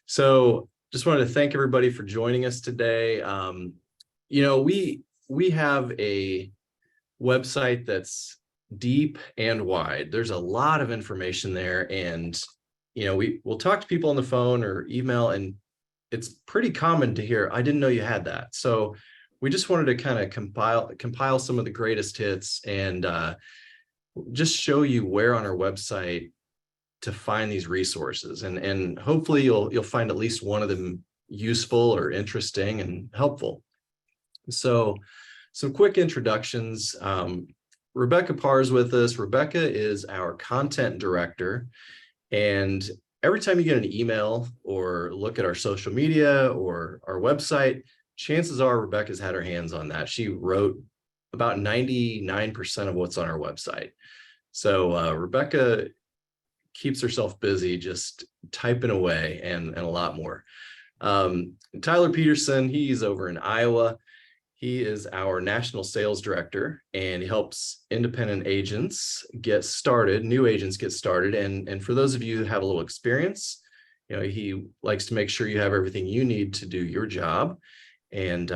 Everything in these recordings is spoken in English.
So just wanted to thank everybody for joining us today. We have a website that's deep and wide. There's a lot of information there, and we'll talk to people on the phone or email, and it's pretty common to hear, "I didn't know you had that." So we just wanted to kind of compile some of the greatest hits and just show you where on our website to find these resources, and hopefully you'll find at least one of them useful or interesting and helpful. So some quick introductions. Rebecca Parr is with us. Rebecca is our content director, and every time you get an email or look at our social media or our website, chances are Rebecca's had her hands on that. She wrote about 99% of what's on our website. So Rebecca keeps herself busy just typing away and a lot more. Tyler Peterson, he's over in Iowa. He is our national sales director, and he helps independent agents get started, new agents get started. And for those of you who have a little experience, he likes to make sure you have everything you need to do your job. And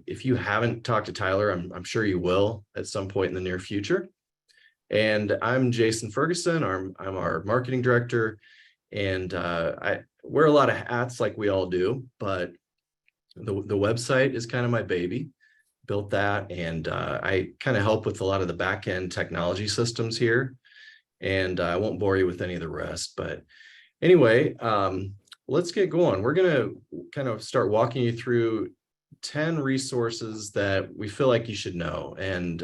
if you haven't talked to Tyler, I'm sure you will at some point in the near future. And I'm Jason Ferguson. I'm our marketing director, and I wear a lot of hats like we all do, but the website is kind of my baby. Built that, and I kind of help with a lot of the back end technology systems here, and I won't bore you with any of the rest. But anyway, let's get going. We're going to kind of start walking you through 10 resources that we feel like you should know. And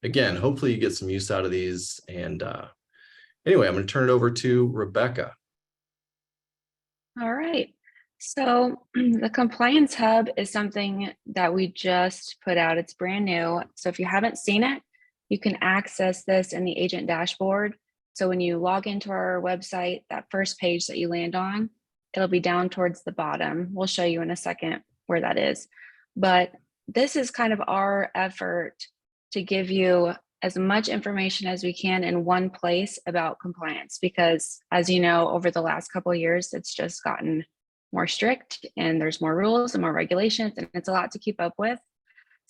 again, hopefully you get some use out of these. And anyway, I'm going to turn it over to Rebecca. All right. So the Compliance Hub is something that we just put out. It's brand new. So if you haven't seen it, you can access this in the agent dashboard. So when you log into our website, that first page that you land on, it'll be down towards the bottom. We'll show you in a second where that is. But this is kind of our effort to give you as much information as we can in one place about compliance, because as you know, over the last couple of years, it's just gotten more strict and there's more rules and more regulations, and it's a lot to keep up with.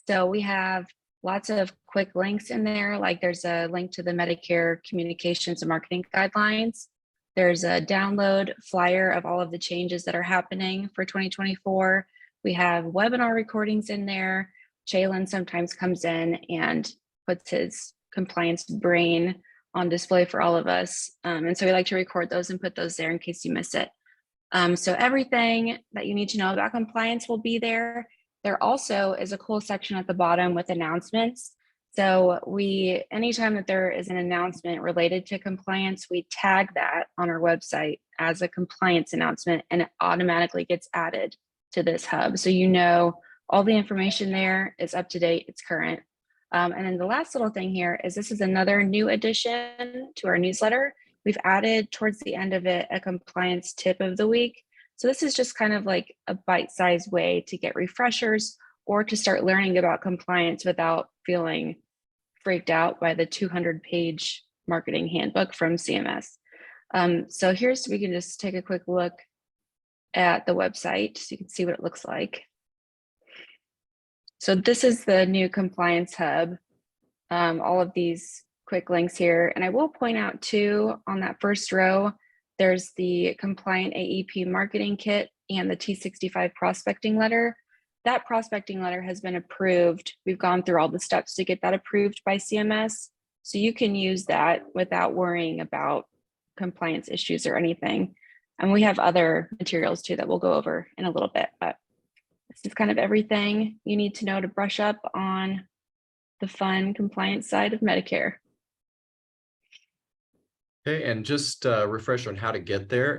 So we have lots of quick links in there. Like there's a link to the Medicare Communications and Marketing Guidelines. There's a download flyer of all of the changes that are happening for 2024. We have webinar recordings in there. Jalen sometimes comes in and puts his compliance brain on display for all of us. And so we like to record those and put those there in case you miss it. So everything that you need to know about compliance will be there. There also is a cool section at the bottom with announcements. So anytime that there is an announcement related to compliance, we tag that on our website as a compliance announcement, and it automatically gets added to this hub. So all the information there is up to date, it's current. And then the last little thing here is this is another new addition to our newsletter. We've added towards the end of it a compliance tip of the week. So this is just kind of like a bite-sized way to get refreshers or to start learning about compliance without feeling freaked out by the 200-page marketing handbook from CMS. So we can just take a quick look at the website so you can see what it looks like. So this is the new Compliance Hub. All of these quick links here. And I will point out too, on that first row, there's the Compliant AEP Marketing Kit and the T65 Prospecting Letter. That prospecting letter has been approved. We've gone through all the steps to get that approved by CMS. So you can use that without worrying about compliance issues or anything. And we have other materials too that we'll go over in a little bit, but this is kind of everything you need to know to brush up on the fun compliance side of Medicare. Okay, and just a refresher on how to get there.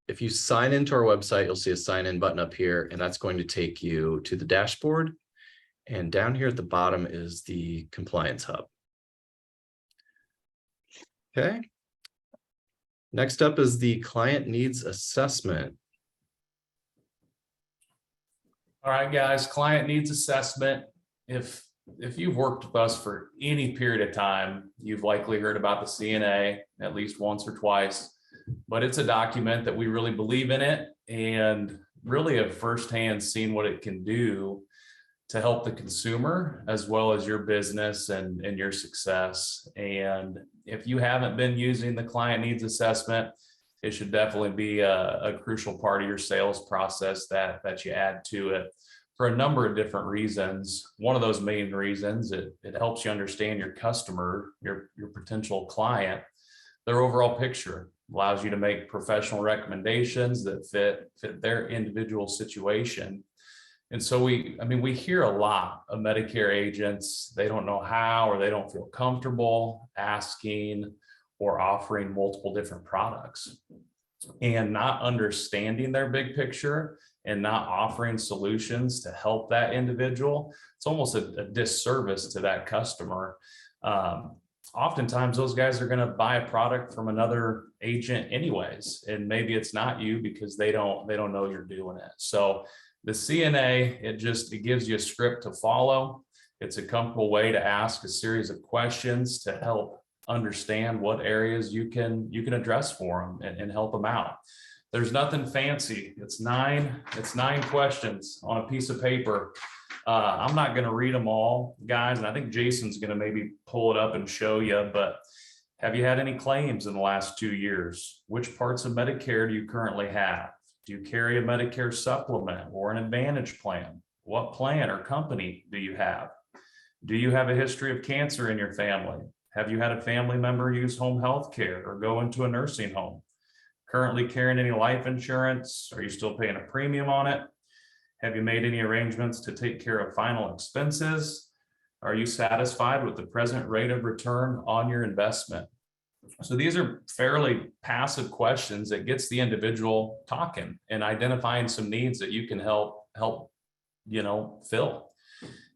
If you sign into our website, you'll see a sign in button up here, and that's going to take you to the dashboard. And down here at the bottom is the Compliance Hub. Okay. Next up is the Client Needs Assessment. All right, guys, Client Needs Assessment. If you've worked with us for any period of time, you've likely heard about the CNA at least once or twice. but it's a document that we really believe in it and really have firsthand seen what it can do to help the consumer as well as your business and your success. And if you haven't been using the client needs assessment, it should definitely be a crucial part of your sales process that you add to it for a number of different reasons. One of those main reasons, it helps you understand your customer, your potential client, their overall picture, allows you to make professional recommendations that fit their individual situation. And so we hear a lot of Medicare agents, they don't know how, or they don't feel comfortable asking or offering multiple different products, and not understanding their big picture and not offering solutions to help that individual. It's almost a disservice to that customer. Oftentimes those guys are going to buy a product from another agent anyways, and maybe it's not you because they don't know you're doing it. So the CNA, it gives you a script to follow. It's a comfortable way to ask a series of questions to help understand what areas you can address for them and help them out. There's nothing fancy. It's nine questions on a piece of paper. I'm not going to read them all, guys, and I think Jason's going to maybe pull it up and show you, but have you had any claims in the last 2 years? Which parts of Medicare do you currently have? Do you carry a Medicare supplement or an Advantage plan? What plan or company do you have? Do you have a history of cancer in your family? Have you had a family member use home health care or go into a nursing home? Currently carrying any life insurance? Are you still paying a premium on it? Have you made any arrangements to take care of final expenses? Are you satisfied with the present rate of return on your investment? So these are fairly passive questions that gets the individual talking and identifying some needs that you can help fill.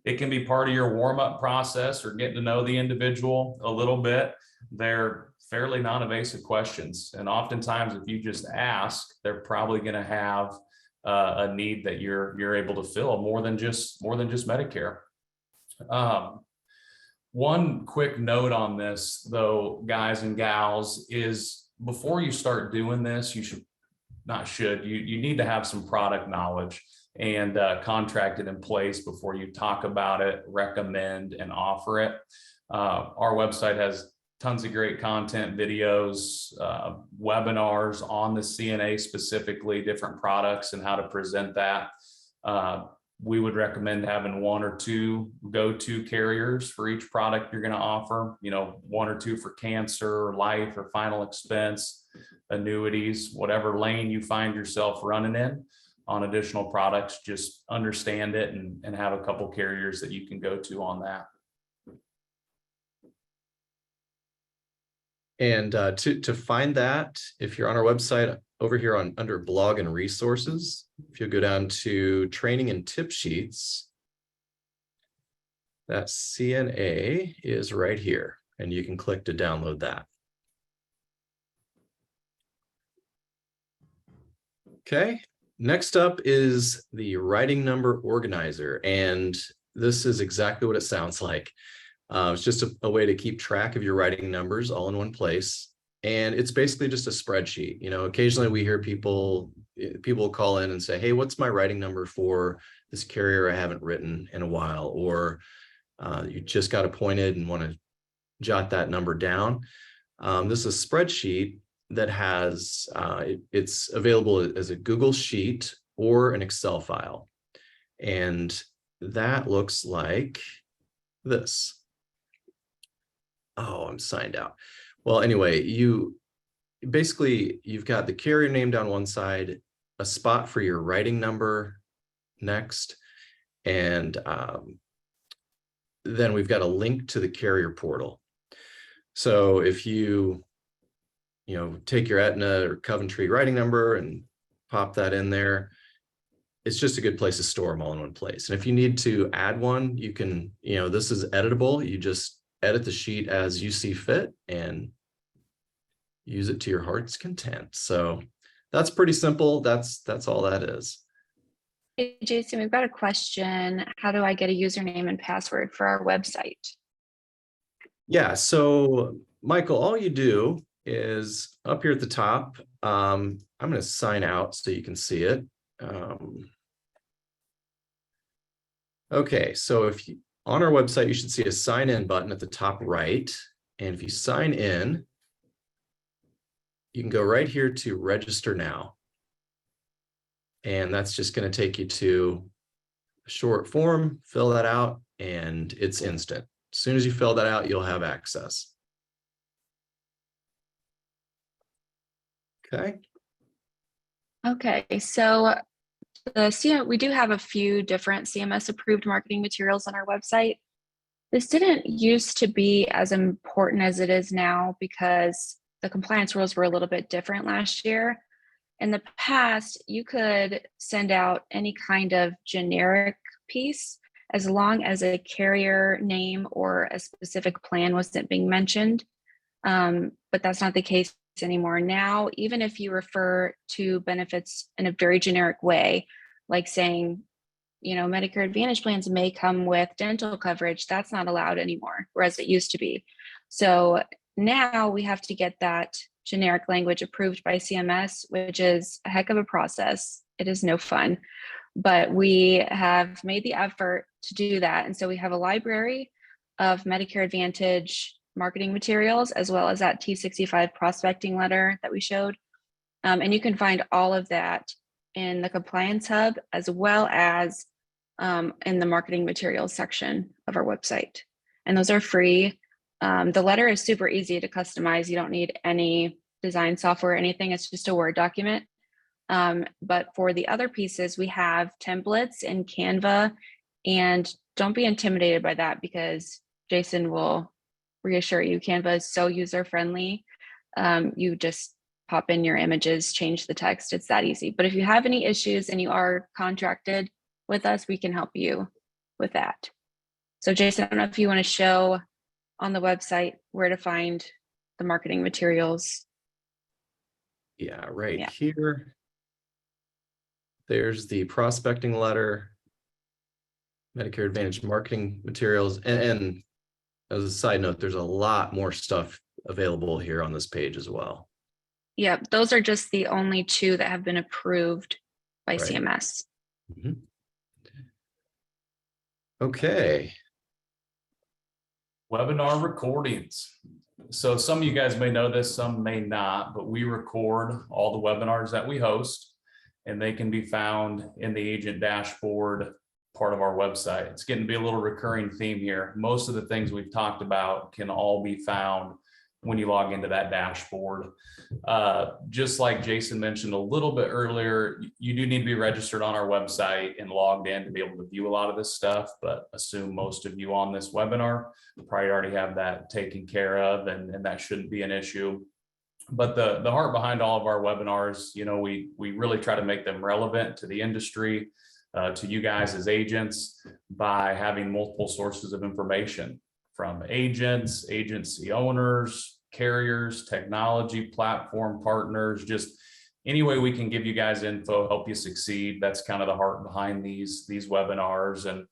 It can be part of your warm-up process or getting to know the individual a little bit. They're fairly non-invasive questions, and oftentimes if you just ask, they're probably going to have a need that you're able to fill more than just Medicare. One quick note on this, though, guys and gals, is before you start doing this, you need to have some product knowledge and contract it in place before you talk about it, recommend, and offer it. Our website has tons of great content, videos, webinars on the CNA specifically, different products and how to present that. We would recommend having 1 or 2 go-to carriers for each product you're going to offer, 1 or 2 for cancer, life, or final expense, annuities, whatever lane you find yourself running in on additional products. Just understand it and have a couple carriers that you can go to on that. And to find that, if you're on our website over here under blog and resources, if you go down to training and tip sheets, that CNA is right here, and you can click to download that. Okay, next up is the writing number organizer, and this is exactly what it sounds like. It's just a way to keep track of your writing numbers all in one place. And it's basically just a spreadsheet. Occasionally we hear people call in and say, hey, what's my writing number for this carrier I haven't written in a while? Or you just got appointed and want to jot that number down. This is a spreadsheet that has, it's available as a Google Sheet or an Excel file. And that looks like this. Oh, I'm signed out. Well, anyway, you've got the carrier name down one side, a spot for your writing number next, and then we've got a link to the carrier portal. So if you take your Aetna or Coventry writing number and pop that in there, it's just a good place to store them all in one place. And if you need to add one, you can, this is editable. You just edit the sheet as you see fit and use it to your heart's content. So that's pretty simple. That's all that is. Hey, Jason, we've got a question. How do I get a username and password for our website? Yeah, so Michael, all you do is up here at the top. I'm going to sign out so you can see it. Okay, so if you, on our website, you should see a sign in button at the top right. And if you sign in, you can go right here to register now. And that's just going to take you to a short form, fill that out, and it's instant. As soon as you fill that out, you'll have access. Okay. Okay, so we do have a few different CMS approved marketing materials on our website. This didn't used to be as important as it is now because the compliance rules were a little bit different last year. In the past, you could send out any kind of generic piece as long as a carrier name or a specific plan wasn't being mentioned. But that's not the case anymore. Now, even if you refer to benefits in a very generic way, like saying, Medicare Advantage plans may come with dental coverage, that's not allowed anymore, whereas it used to be. So now we have to get that generic language approved by CMS, which is a heck of a process. It is no fun, but we have made the effort to do that. And so we have a library of Medicare Advantage marketing materials, as well as that T65 prospecting letter that we showed. And you can find all of that in the Compliance Hub, as well as in the marketing materials section of our website. And those are free. The letter is super easy to customize. You don't need any design software or anything. It's just a Word document. But for the other pieces, we have templates in Canva, and don't be intimidated by that because Jason will reassure you, Canva is so user-friendly. You just pop in your images, change the text. It's that easy. But if you have any issues and you are contracted with us, we can help you with that. So Jason, I don't know if you want to show on the website where to find the marketing materials. Yeah, right here. There's the prospecting letter, Medicare Advantage marketing materials, and as a side note, there's a lot more stuff available here on this page as well. Yeah, those are just the only two that have been approved by CMS. Mm-hmm. Okay. Webinar recordings. So some of you guys may know this, some may not, but we record all the webinars that we host, and they can be found in the agent dashboard part of our website. It's getting to be a little recurring theme here. Most of the things we've talked about can all be found when you log into that dashboard. Just like Jason mentioned a little bit earlier, you do need to be registered on our website and logged in to be able to view a lot of this stuff, but assume most of you on this webinar probably already have that taken care of, and that shouldn't be an issue. But the heart behind all of our webinars, we really try to make them relevant to the industry, to you guys as agents, by having multiple sources of information from agents, agency owners, carriers, technology platform partners, just any way we can give you guys info, help you succeed. That's kind of the heart behind these webinars. And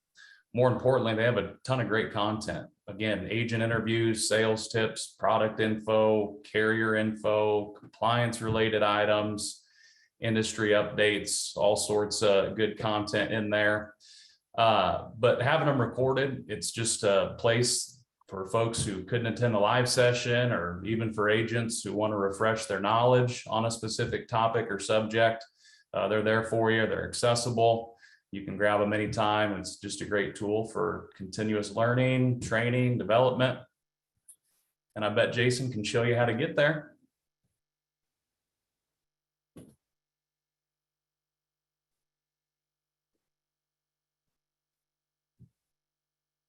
more importantly, they have a ton of great content. Again, agent interviews, sales tips, product info, carrier info, compliance related items, industry updates, all sorts of good content in there. But having them recorded, it's just a place for folks who couldn't attend the live session, or even for agents who want to refresh their knowledge on a specific topic or subject. They're there for you. They're accessible. You can grab them anytime. It's just a great tool for continuous learning, training, development. And I bet Jason can show you how to get there.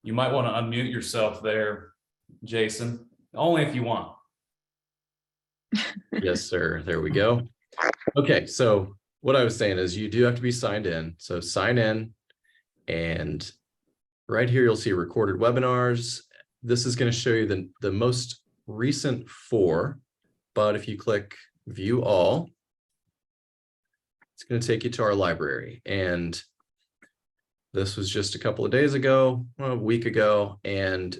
You might want to unmute yourself there, Jason, only if you want. Yes, sir. There we go. Okay, so what I was saying is you do have to be signed in. So sign in, and right here you'll see recorded webinars. This is going to show you the most recent 4, but if you click view all, it's going to take you to our library. And this was just a couple of days ago, a week ago, and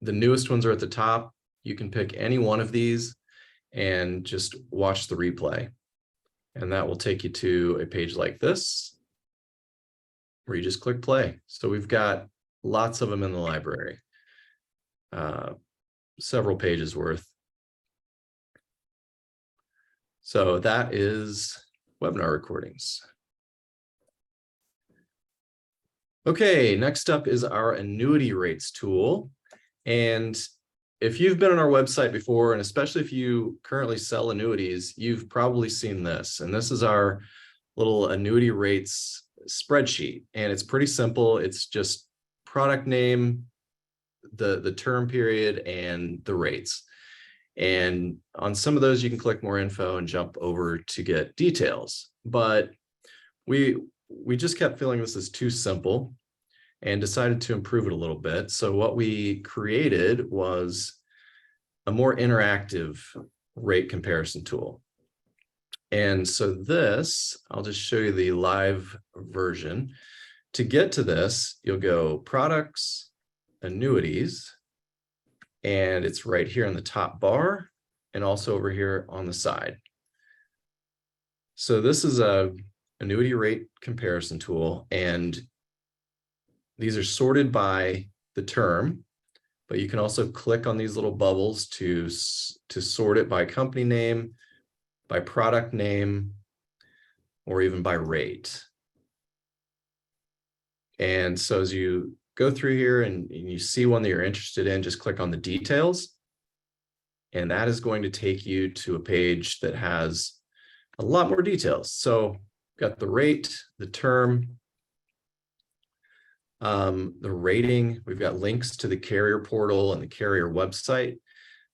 the newest ones are at the top. You can pick any one of these, and just watch the replay. And that will take you to a page like this, where you just click play. So we've got lots of them in the library, several pages worth. So that is webinar recordings. Okay, next up is our annuity rates tool. And if you've been on our website before, and especially if you currently sell annuities, you've probably seen this. And this is our little annuity rates spreadsheet. And it's pretty simple. It's just product name, the term period, and the rates. And on some of those, you can click more info and jump over to get details. But we just kept feeling this is too simple and decided to improve it a little bit. So what we created was a more interactive rate comparison tool. And so this, I'll just show you the live version. To get to this, you'll go products, annuities, and it's right here in the top bar and also over here on the side. So this is a annuity rate comparison tool, and these are sorted by the term, but you can also click on these little bubbles to sort it by company name, by product name, or even by rate. And so as you go through here and you see one that you're interested in, just click on the details. And that is going to take you to a page that has a lot more details. So got the rate, the term, the rating. We've got links to the carrier portal and the carrier website.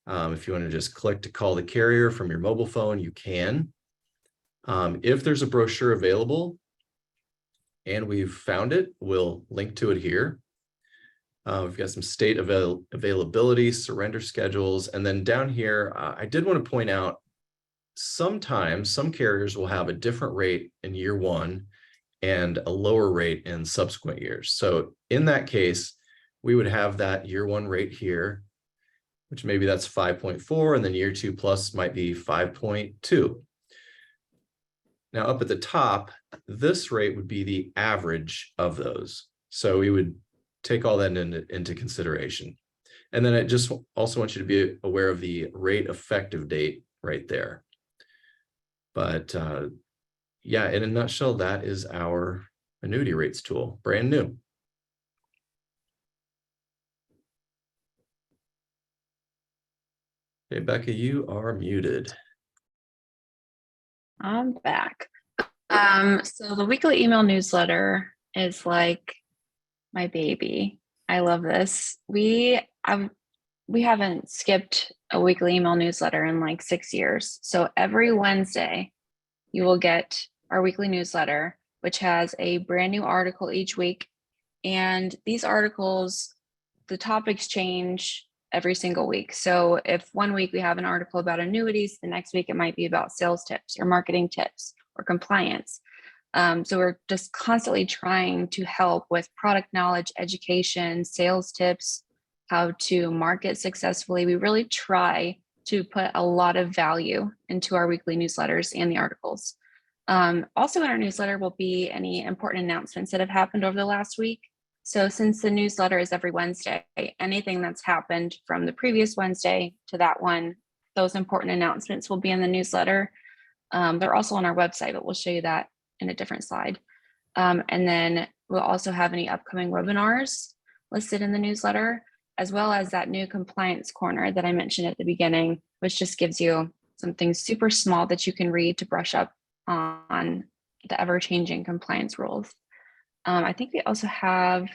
If you want to just click to call the carrier from your mobile phone, you can. If there's a brochure available and we've found it, we'll link to it here. We've got some state availability, surrender schedules, and then down here, I did want to point out, sometimes some carriers will have a different rate in year one and a lower rate in subsequent years. So in that case, we would have that year one rate here, which maybe that's 5.4, and then year two plus might be 5.2. Now up at the top, this rate would be the average of those. So we would take all that into consideration. And then I just also want you to be aware of the rate effective date right there. But yeah, in a nutshell, that is our annuity rates tool, brand new. Okay, Becca, you are muted. I'm back. So the weekly email newsletter is like my baby. I love this. We haven't skipped a weekly email newsletter in like 6 years. So every Wednesday, you will get our weekly newsletter, which has a brand new article each week. And these articles, the topics change every single week. So if one week we have an article about annuities, the next week it might be about sales tips or marketing tips or compliance. So we're just constantly trying to help with product knowledge, education, sales tips, how to market successfully. We really try to put a lot of value into our weekly newsletters and the articles. Also in our newsletter will be any important announcements that have happened over the last week. So since the newsletter is every Wednesday, anything that's happened from the previous Wednesday to that one, those important announcements will be in the newsletter. They're also on our website, but we'll show you that in a different slide. And then we'll also have any upcoming webinars listed in the newsletter, as well as that new compliance corner that I mentioned at the beginning, which just gives you something super small that you can read to brush up on the ever-changing compliance rules. I think we also have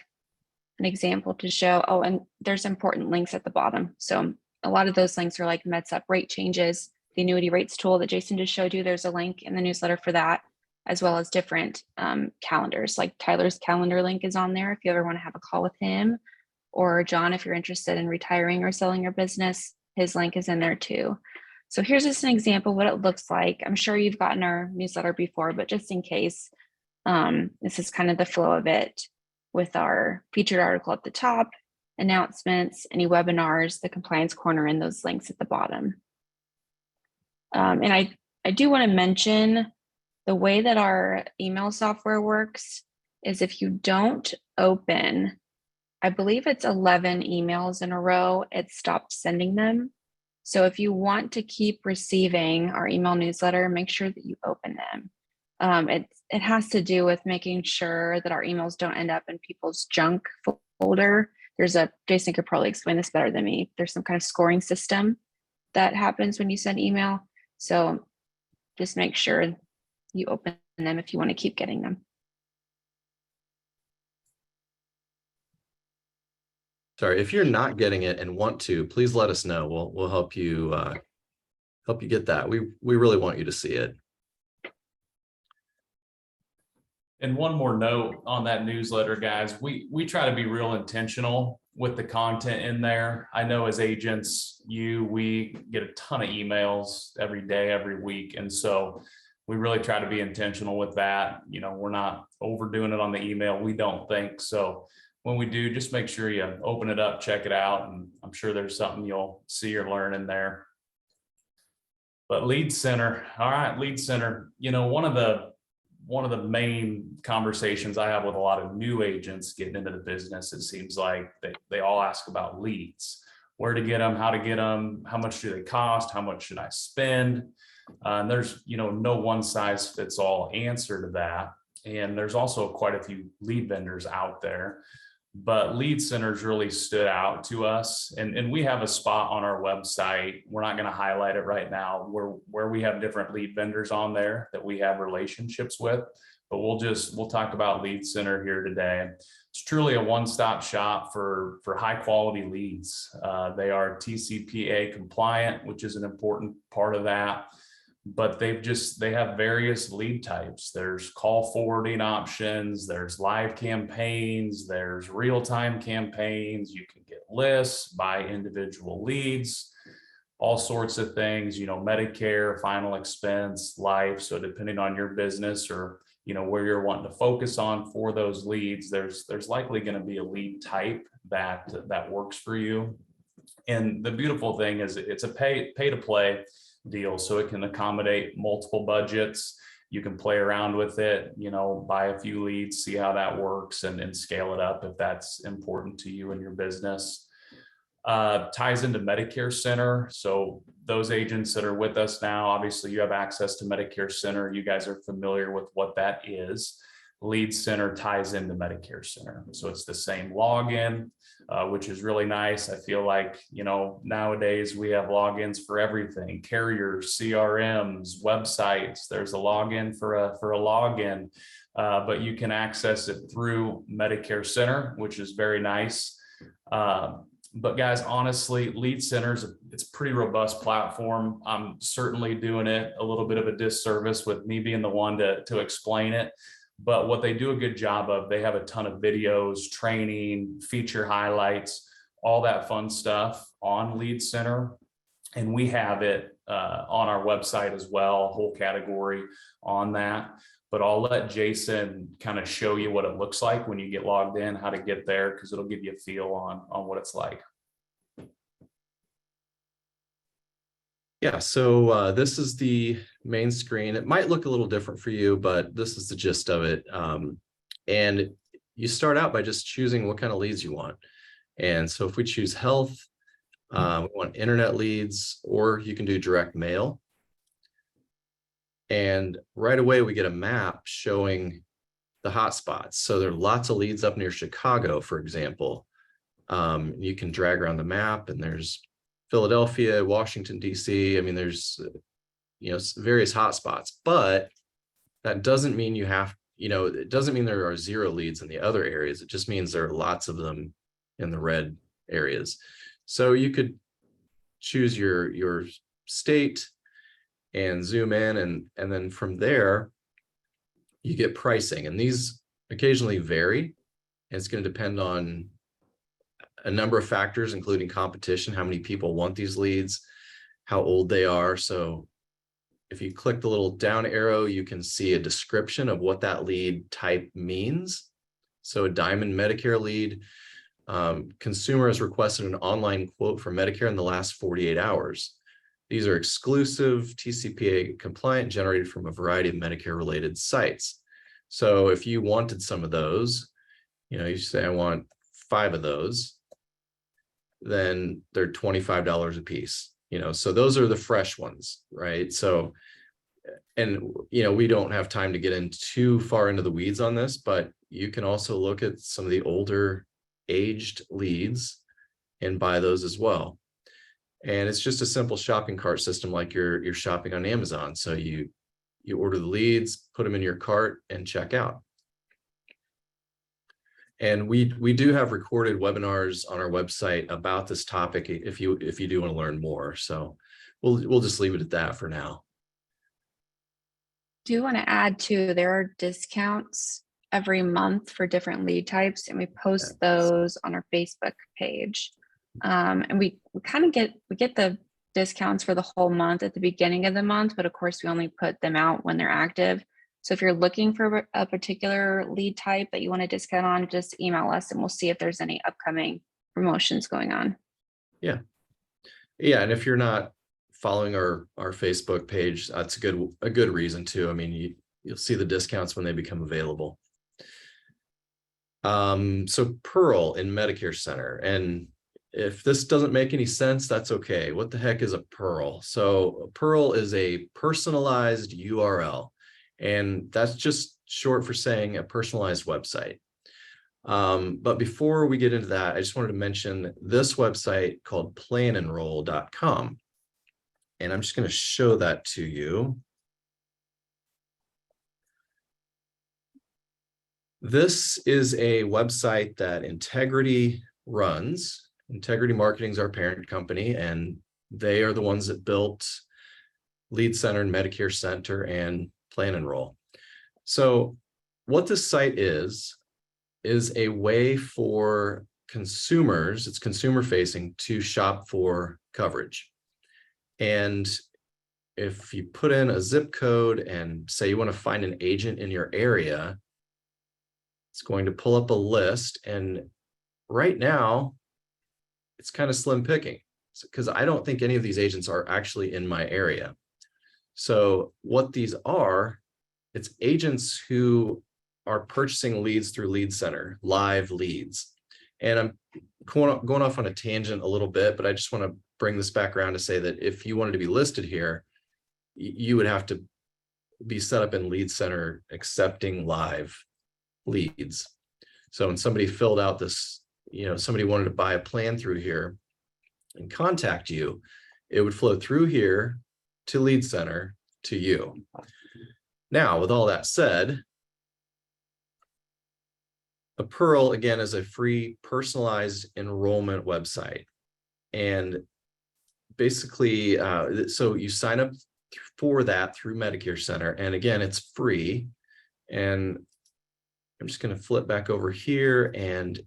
an example to show. Oh, and there's important links at the bottom. So a lot of those links are like MedSup rate changes, the annuity rates tool that Jason just showed you. There's a link in the newsletter for that, as well as different calendars. Like Tyler's calendar link is on there if you ever want to have a call with him, or John, if you're interested in retiring or selling your business, his link is in there too. So here's just an example of what it looks like. I'm sure you've gotten our newsletter before, but just in case, this is kind of the flow of it, with our featured article at the top, announcements, any webinars, the compliance corner, and those links at the bottom. And I do want to mention the way that our email software works is if you don't open, I believe it's 11 emails in a row, it stops sending them. So if you want to keep receiving our email newsletter, make sure that you open them. It has to do with making sure that our emails don't end up in people's junk folder. Jason could probably explain this better than me. There's some kind of scoring system that happens when you send email. So just make sure you open them if you want to keep getting them. Sorry, if you're not getting it and want to, please let us know. We'll help you get that. We really want you to see it. And one more note on that newsletter, guys, we try to be real intentional with the content in there. I know as agents, we get a ton of emails every day, every week. And so we really try to be intentional with that. We're not overdoing it on the email. We don't think so. When we do, just make sure you open it up, check it out. And I'm sure there's something you'll see or learn in there. But Lead Center, all right, Lead Center, one of the main conversations I have with a lot of new agents getting into the business, it seems like they all ask about leads, where to get them, how to get them, how much do they cost, how much should I spend? And there's, no one size fits all answer to that. And there's also quite a few lead vendors out there, but Lead Centers really stood out to us. And we have a spot on our website. We're not going to highlight it right now where we have different lead vendors on there that we have relationships with, but we'll talk about Lead Center here today. It's truly a one-stop shop for high quality leads. They are TCPA compliant, which is an important part of that. But they have various lead types. There's call forwarding options, there's live campaigns, there's real-time campaigns. You can get lists, buy individual leads, all sorts of things, Medicare, final expense, life. So depending on your business or, where you're wanting to focus on for those leads, there's likely going to be a lead type that works for you. And the beautiful thing is it's a pay to play deal, so it can accommodate multiple budgets. You can play around with it, buy a few leads, see how that works, and scale it up if that's important to you and your business. Ties into Medicare Center. So those agents that are with us now, obviously you have access to Medicare Center. You guys are familiar with what that is. Lead Center ties into Medicare Center. So it's the same login, which is really nice. I feel like, nowadays we have logins for everything, carriers, CRMs, websites. There's a login for a login, but you can access it through Medicare Center, which is very nice. But guys, honestly, Lead Centers, it's a pretty robust platform. I'm certainly doing it a little bit of a disservice with me being the one to explain it. But what they do a good job of, they have a ton of videos, training, feature highlights, all that fun stuff on Lead Center. And we have it on our website as well, a whole category on that. But I'll let Jason kind of show you what it looks like when you get logged in, how to get there, because it'll give you a feel on what it's like. Yeah, so this is the main screen. It might look a little different for you, but this is the gist of it. And you start out by just choosing what kind of leads you want. And so if we choose health, we want internet leads, or you can do direct mail. And right away, we get a map showing the hotspots. So there are lots of leads up near Chicago, for example. You can drag around the map, and there's Philadelphia, Washington, D.C. I mean, there's, various hotspots, but that doesn't mean it doesn't mean there are zero leads in the other areas. It just means there are lots of them in the red areas. So you could choose your state and zoom in, and then from there, you get pricing. And these occasionally vary. It's going to depend on a number of factors, including competition, how many people want these leads, how old they are. So if you click the little down arrow, you can see a description of what that lead type means. So a diamond Medicare lead, consumer has requested an online quote for Medicare in the last 48 hours. These are exclusive TCPA compliant, generated from a variety of Medicare related sites. So if you wanted some of those, you say, I want 5 of those, then they're $25 a piece, so those are the fresh ones, right? So, and, we don't have time to get in too far into the weeds on this, but you can also look at some of the older aged leads and buy those as well. And it's just a simple shopping cart system, like you're shopping on Amazon. So you order the leads, put them in your cart, and check out. And we do have recorded webinars on our website about this topic if you do want to learn more. So we'll just leave it at that for now. Do want to add too, there are discounts every month for different lead types, and we post those on our Facebook page. And we get the discounts for the whole month at the beginning of the month, but of course we only put them out when they're active. So if you're looking for a particular lead type that you want a discount on, just email us and we'll see if there's any upcoming promotions going on. Yeah. And if you're not following our Facebook page, that's a good reason too. I mean, you'll see the discounts when they become available. So Pearl in Medicare Center, and if this doesn't make any sense, that's okay. What the heck is a Pearl? So a Pearl is a personalized URL, and that's just short for saying a personalized website. But before we get into that, I just wanted to mention this website called planenroll.com. And I'm just going to show that to you. This is a website that Integrity runs. Integrity Marketing is our parent company, and they are the ones that built Lead Center and Medicare Center and Plan Enroll. So what this site is a way for consumers, it's consumer facing, to shop for coverage. And if you put in a zip code and say you want to find an agent in your area, it's going to pull up a list. And right now, it's kind of slim picking because I don't think any of these agents are actually in my area. So what these are, it's agents who are purchasing leads through Lead Center, live leads. And I'm going off on a tangent a little bit, but I just want to bring this back around to say that if you wanted to be listed here, you would have to be set up in Lead Center accepting live leads. So when somebody filled out this, somebody wanted to buy a plan through here and contact you, it would flow through here to Lead Center to you. Now, with all that said, a Pearl, again, is a free personalized enrollment website. And basically, so you sign up for that through Medicare Center. And again, it's free. And I'm just going to flip back over here, and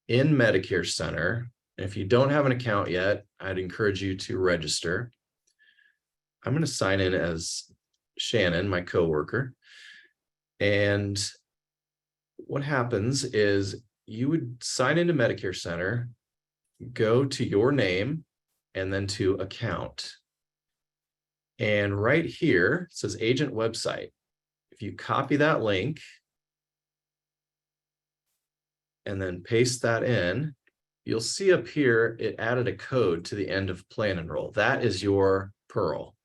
in Medicare Center, if you don't have an account yet, I'd encourage you to register. I'm going to sign in as Shannon, my coworker. And what happens is you would sign into Medicare Center, go to your name, and then to account. And right here, it says agent website. If you copy that link and then paste that in, you'll see up here, it added a code to the end of Plan Enroll. That is your Pearl.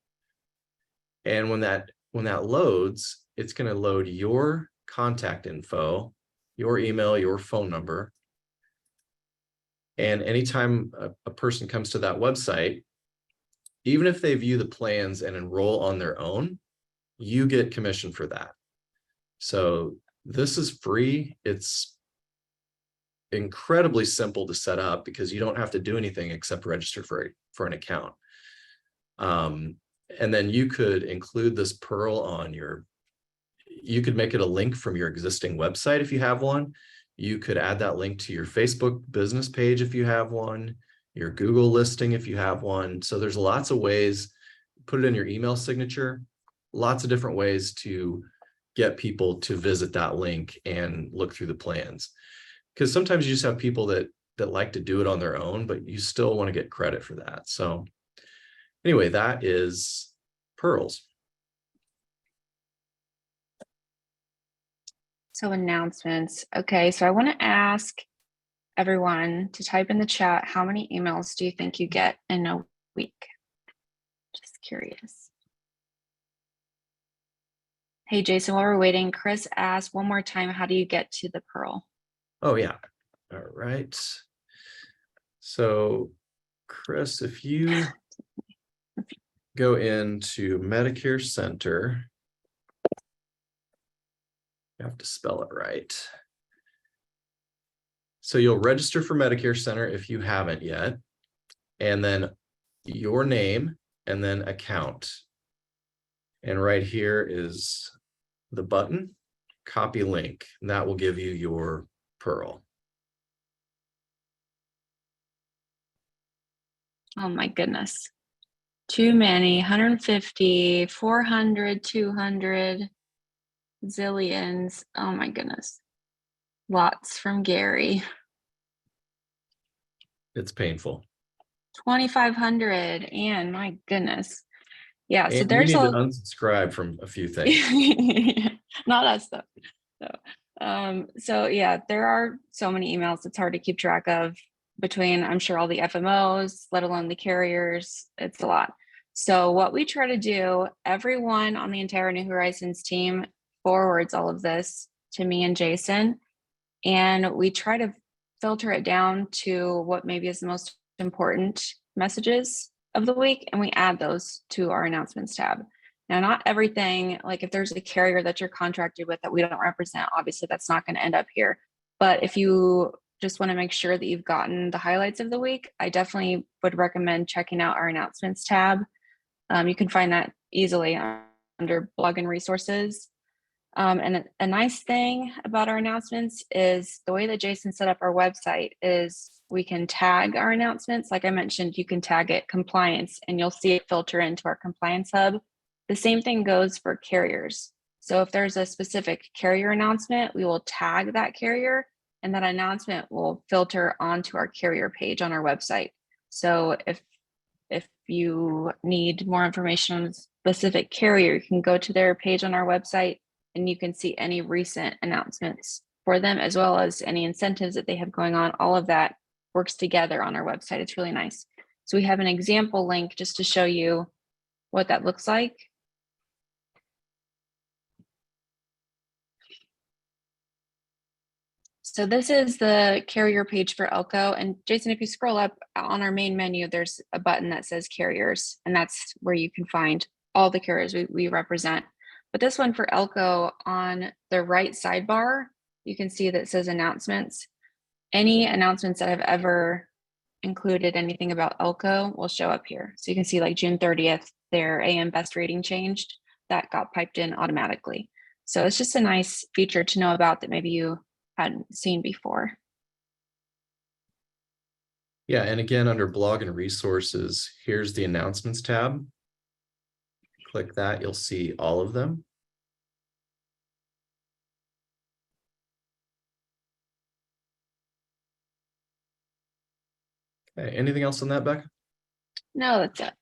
And when that loads, it's going to load your contact info, your email, your phone number. And anytime a person comes to that website, even if they view the plans and enroll on their own, you get commission for that. So this is free. It's incredibly simple to set up because you don't have to do anything except register for an account. And then you could include this Pearl on you could make it a link from your existing website if you have one. You could add that link to your Facebook business page if you have one, your Google listing if you have one. So there's lots of ways. Put it in your email signature, lots of different ways to get people to visit that link and look through the plans. Because sometimes you just have people that like to do it on their own, but you still want to get credit for that. So anyway, that is Pearls. So announcements. Okay, so I want to ask everyone to type in the chat, how many emails do you think you get in a week? Just curious. Hey, Jason, while we're waiting, Chris asked one more time, how do you get to the Pearl? Oh, yeah. All right. So, Chris, if you go into Medicare Center, you have to spell it right. So you'll register for Medicare Center if you haven't yet, and then your name and then account. And right here is the button, copy link, and that will give you your Pearl. Oh my goodness. Too many, 150, 400, 200, zillions. Oh my goodness. Lots from Gary. It's painful. 2,500, and my goodness. Yeah, so And you there's need to a unsubscribe from a few things. not us though. So yeah, there are so many emails, it's hard to keep track of between, I'm sure, all the FMOs, let alone the carriers. It's a lot. So what we try to do, everyone on the entire New Horizons team forwards all of this to me and Jason, and we try to filter it down to what maybe is the most important messages of the week, and we add those to our announcements tab. Now, not everything, like if there's a carrier that you're contracted with that we don't represent, obviously that's not going to end up here. But if you just want to make sure that you've gotten the highlights of the week, I definitely would recommend checking out our announcements tab. You can find that easily under blog and resources. And a nice thing about our announcements is the way that Jason set up our website is we can tag our announcements. Like I mentioned, you can tag it compliance and you'll see it filter into our compliance hub. The same thing goes for carriers. So if there's a specific carrier announcement, we will tag that carrier and that announcement will filter onto our carrier page on our website. So if you need more information on a specific carrier, you can go to their page on our website and you can see any recent announcements for them, as well as any incentives that they have going on. All of that works together on our website. It's really nice. So we have an example link just to show you what that looks like. So this is the carrier page for Elko. And Jason, if you scroll up on our main menu, there's a button that says carriers, and that's where you can find all the carriers we represent. But this one for Elko, on the right sidebar, you can see that it says announcements. Any announcements that have ever included anything about Elko will show up here. So you can see like June 30th, their AM best rating changed. That got piped in automatically. So it's just a nice feature to know about that maybe you hadn't seen before. Yeah, and again, under blog and resources, here's the announcements tab. Click that, you'll see all of them. Okay, anything else on that, Becca? No, that's it.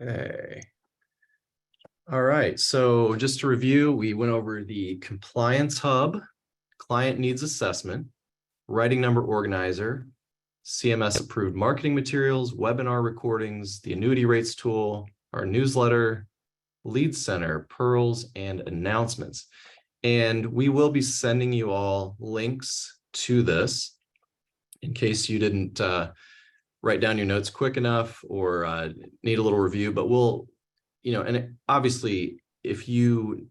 Okay. All right, so just to review, we went over the compliance hub, client needs assessment, writing number organizer, CMS approved marketing materials, webinar recordings, the annuity rates tool, our newsletter, lead center, pearls, and announcements. And we will be sending you all links to this in case you didn't write down your notes quick enough or need a little review, but we'll, and obviously if you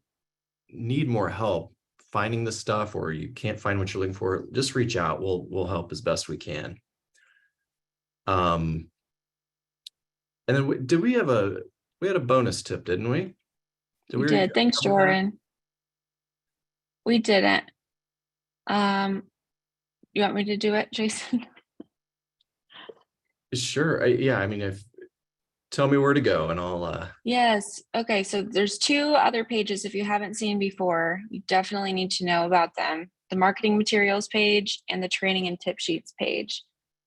need more help finding the stuff or you can't find what you're looking for, just reach out. We'll help as best we can. And then we had a bonus tip, didn't we? We did. Thanks, Jordan. We didn't. You want me to do it, Jason? Sure. Yeah. I mean, tell me where to go and I'll. Yes. Okay. So there's two other pages. If you haven't seen before, you definitely need to know about them. The marketing materials page and the training and tip sheets page.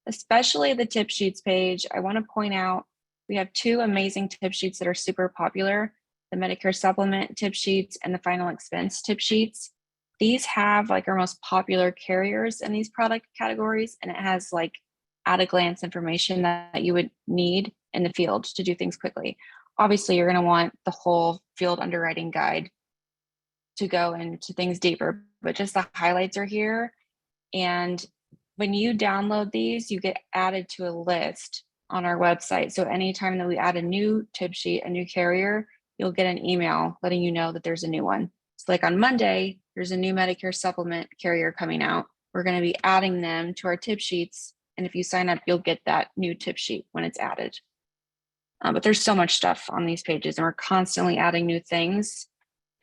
especially the tip sheets page. I want to point out we have two amazing tip sheets that are super popular, the Medicare supplement tip sheets and the final expense tip sheets. These have like our most popular carriers in these product categories, and it has like at a glance information that you would need in the field to do things quickly. Obviously, you're going to want the whole field underwriting guide to go into things deeper, but just the highlights are here. And when you download these, you get added to a list on our website. So anytime that we add a new tip sheet, a new carrier, you'll get an email letting you know that there's a new one. So like on Monday, there's a new Medicare supplement carrier coming out. We're going to be adding them to our tip sheets. And if you sign up, you'll get that new tip sheet when it's added. But there's so much stuff on these pages, and we're constantly adding new things.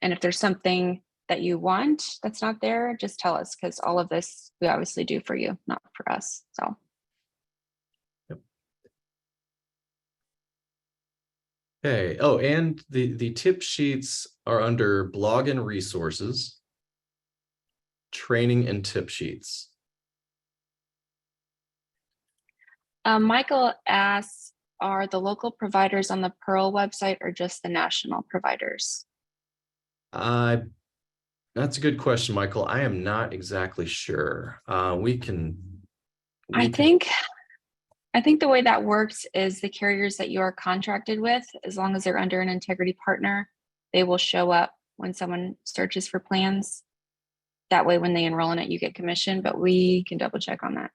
And if there's something that you want that's not there, just tell us, because all of this we obviously do for you, not for us. So. Okay. Oh, and the tip sheets are under blog and resources, training and tip sheets. Michael asks, are the local providers on the Pearl website or just the national providers? That's a good question, Michael. I am not exactly sure. I think the way that works is the carriers that you are contracted with, as long as they're under an integrity partner, they will show up when someone searches for plans. That way, when they enroll in it, you get commission, but we can double check on that.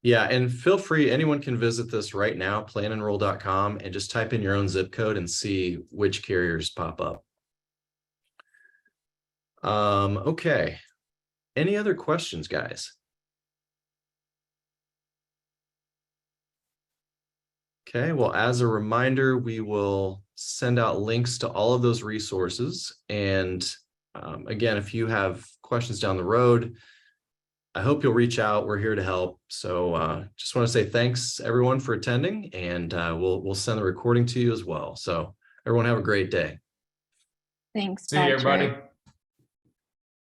Yeah, and feel free, anyone can visit this right now, planenroll.com, and just type in your own zip code and see which carriers pop up. Okay. Any other questions, guys? Okay, well, as a reminder, we will send out links to all of those resources. And again, if you have questions down the road, I hope you'll reach out. We're here to help. So just want to say thanks everyone for attending, and we'll send the recording to you as well. So everyone have a great day. Thanks. See you, Bye, everybody. Trey.